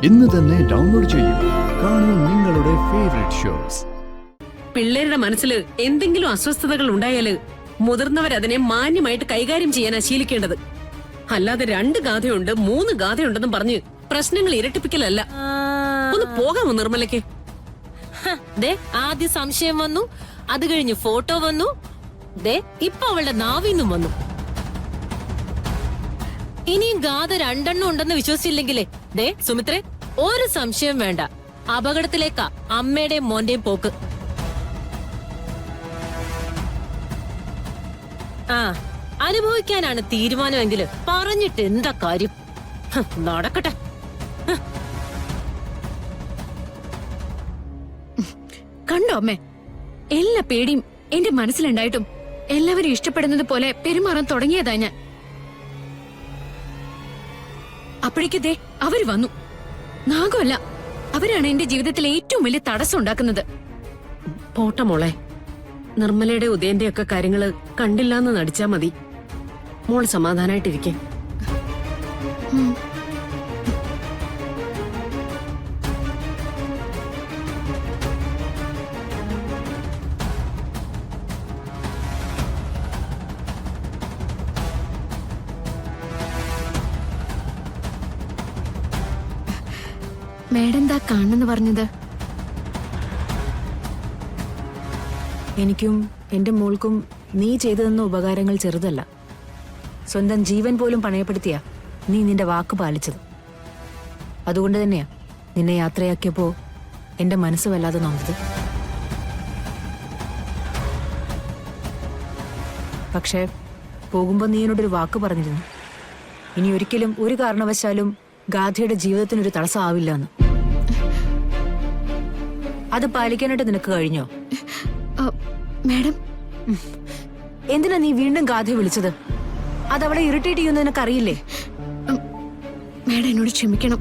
ഇന്ന് തന്നെ ഡൗൺലോഡ് ചെയ്യൂ. കാണൂ നിങ്ങളുടെ ഫേവറേറ്റ് ഷോസ്. പിള്ളേരുടെ മനസ്സിൽ എന്തെങ്കിലും അസ്വസ്ഥതകൾ ഉണ്ടായാല് മുതിർന്നവരതിനെ മാന്യമായിട്ട് കൈകാര്യം ചെയ്യാനാ ശീലിക്കേണ്ടത്. അല്ലാതെ 2 ഗാഥയുണ്ട് 3 ഗാഥയുണ്ടെന്നും പറഞ്ഞ് പ്രശ്നങ്ങൾ ഇരട്ടിപ്പിക്കലല്ല. ഒന്ന് പോകാമോ നിർമ്മലയ്ക്ക്? ആദ്യം സംശയം വന്നു, അത് കഴിഞ്ഞ് ഫോട്ടോ വന്നു, ഇപ്പൊ അവളുടെ നാവിന്നും വന്നു. ഇനിയും ഗാഥ 2 എണ്ണം ഉണ്ടെന്ന് വിശ്വസിച്ചില്ലെങ്കിലേ സുമിത്രേ, ഒരു സംശയം വേണ്ട, അപകടത്തിലേക്കാ അമ്മയുടെയും മോന്റെയും പോക്ക്. അനുഭവിക്കാനാണ് തീരുമാനമെങ്കിൽ പറഞ്ഞിട്ട് എന്താ കാര്യം? നടക്കട്ടെ. കണ്ടോ അമ്മേ, എല്ലാ പേടിയും എന്റെ മനസ്സിലുണ്ടായിട്ടും എല്ലാവരും ഇഷ്ടപ്പെടുന്നത് പോലെ പെരുമാറാൻ തുടങ്ങിയതാ ഞാൻ. അപ്പോഴേക്കേ അവര് വന്നു. നാഗമല്ല, അവരാണ് എന്റെ ജീവിതത്തിലെ ഏറ്റവും വലിയ തടസ്സം ഉണ്ടാക്കുന്നത്. പോട്ട മോളെ, നിർമ്മലയുടെ ഉദയന്റെ ഒക്കെ കാര്യങ്ങള് കണ്ടില്ലാന്ന് നടിച്ചാ മതി. മോൾ സമാധാനായിട്ടിരിക്കെ. മേഡം എന്താ കാണുന്നെന്ന് പറഞ്ഞത്? എനിക്കും എന്റെ മോൾക്കും നീ ചെയ്തു തന്ന ഉപകാരങ്ങൾ ചെറുതല്ല. സ്വന്തം ജീവൻ പോലും പണയപ്പെടുത്തിയാ നീ നിന്റെ വാക്ക് പാലിച്ചത്. അതുകൊണ്ട് തന്നെയാ നിന്നെ യാത്രയാക്കിയപ്പോ എന്റെ മനസ്സ് വല്ലാതെ നൊന്നത്. പക്ഷേ പോകുമ്പോ നീ എന്നോടൊരു വാക്ക് പറഞ്ഞിരുന്നു, ഇനി ഒരിക്കലും ഒരു കാരണവശാലും ഗാഥയുടെ ജീവിതത്തിനൊരു തടസ്സമാവില്ല എന്ന്. അത് പാലിക്കാനായിട്ട് നിനക്ക് കഴിഞ്ഞോ? മാഡം, എന്തിനാ നീ വീണ്ടും ഗാഥയെ വിളിച്ചത്? അതവളെ ഇറിറ്റേറ്റ് ചെയ്യുന്ന നിനക്കറിയില്ലേ? മാഡം എന്നോട് ക്ഷമിക്കണം.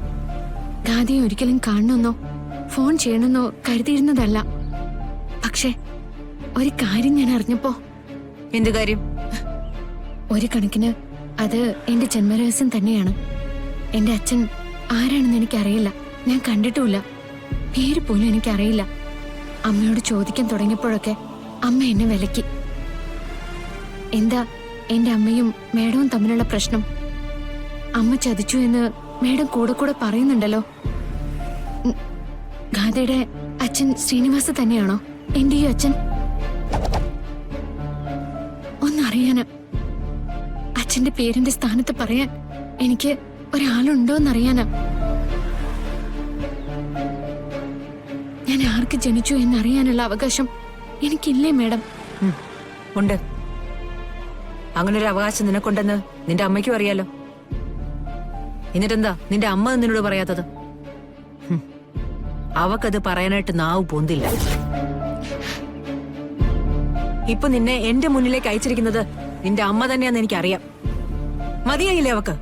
ഗാഥയെ ഒരിക്കലും കാണണമെന്നോ ഫോൺ ചെയ്യണമെന്നോ കരുതിയിരുന്നതല്ല. പക്ഷെ ഒരു കാര്യം ഞാൻ അറിഞ്ഞപ്പോ. എന്ത് കാര്യം? ഒരു കണക്കിന് അത് എന്റെ ജന്മരഹസ്യം തന്നെയാണ്. എന്റെ അച്ഛൻ ആരാണെന്ന് എനിക്കറിയില്ല, ഞാൻ കണ്ടിട്ടുമില്ല, പേര് പോലും എനിക്കറിയില്ല. അമ്മയോട് ചോദിക്കാൻ തുടങ്ങിയപ്പോഴൊക്കെ അമ്മ എന്നെ വിലക്കി. എന്താ എന്റെ അമ്മയും മേഡവും തമ്മിലുള്ള പ്രശ്നം? അമ്മ ചതിച്ചു എന്ന് മേഡം കൂടെ കൂടെ പറയുന്നുണ്ടല്ലോ. ഗാഥയുടെ അച്ഛൻ ശ്രീനിവാസ് തന്നെയാണോ എന്റെ ഈ അച്ഛൻ? ഒന്നറിയാന്, അച്ഛന്റെ പേരിന്റെ സ്ഥാനത്ത് പറയാൻ എനിക്ക് ഒരാളുണ്ടോന്നറിയാനാ. ഞാൻ ആർക്ക് ജനിച്ചു എന്നറിയാനുള്ള അവകാശം എനിക്കില്ലേ മേഡം? ഉണ്ട്. അങ്ങനൊരു അവകാശം നിനക്കുണ്ടെന്ന് നിന്റെ അമ്മയ്ക്കും അറിയാലോ. എന്നിട്ടെന്താ നിന്റെ അമ്മ നിന്നോട് പറയാത്തത്? അവക്കത് പറയാനായിട്ട് നാവ് പോന്തില്ല. ഇപ്പൊ നിന്നെ എന്റെ മുന്നിലേക്ക് അയച്ചിരിക്കുന്നത് നിന്റെ അമ്മ തന്നെയാന്ന് എനിക്കറിയാം. മതിയായില്ലേ അവക്ക്?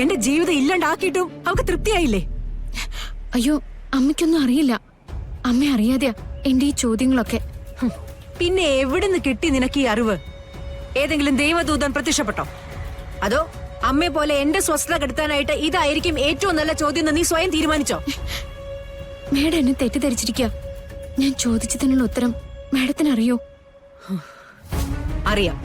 എന്റെ ജീവിതം ഇല്ലാണ്ടാക്കിയിട്ടും അവക്ക് തൃപ്തിയായില്ലേ? അയ്യോ, അമ്മയ്ക്കൊന്നും അറിയില്ല. അമ്മ അറിയാതെയാ എന്റെ ഈ ചോദ്യങ്ങളൊക്കെ. പിന്നെ എവിടുന്ന് കിട്ടി നിനക്ക് ഈ അറിവ്? ഏതെങ്കിലും ദൈവദൂതൻ പ്രത്യക്ഷപ്പെട്ടോ? അതോ അമ്മയെ പോലെ എന്റെ സ്വസ്ഥത കെടുത്താനായിട്ട് ഇതായിരിക്കും ഏറ്റവും നല്ല ചോദ്യം എന്ന് നീ സ്വയം തീരുമാനിച്ചോ? മേഡം എന്നെ തെറ്റിദ്ധരിച്ചിരിക്കുക. ഞാൻ ചോദിച്ചതിനുള്ള ഉത്തരം മേഡത്തിന് അറിയോ? അറിയാം.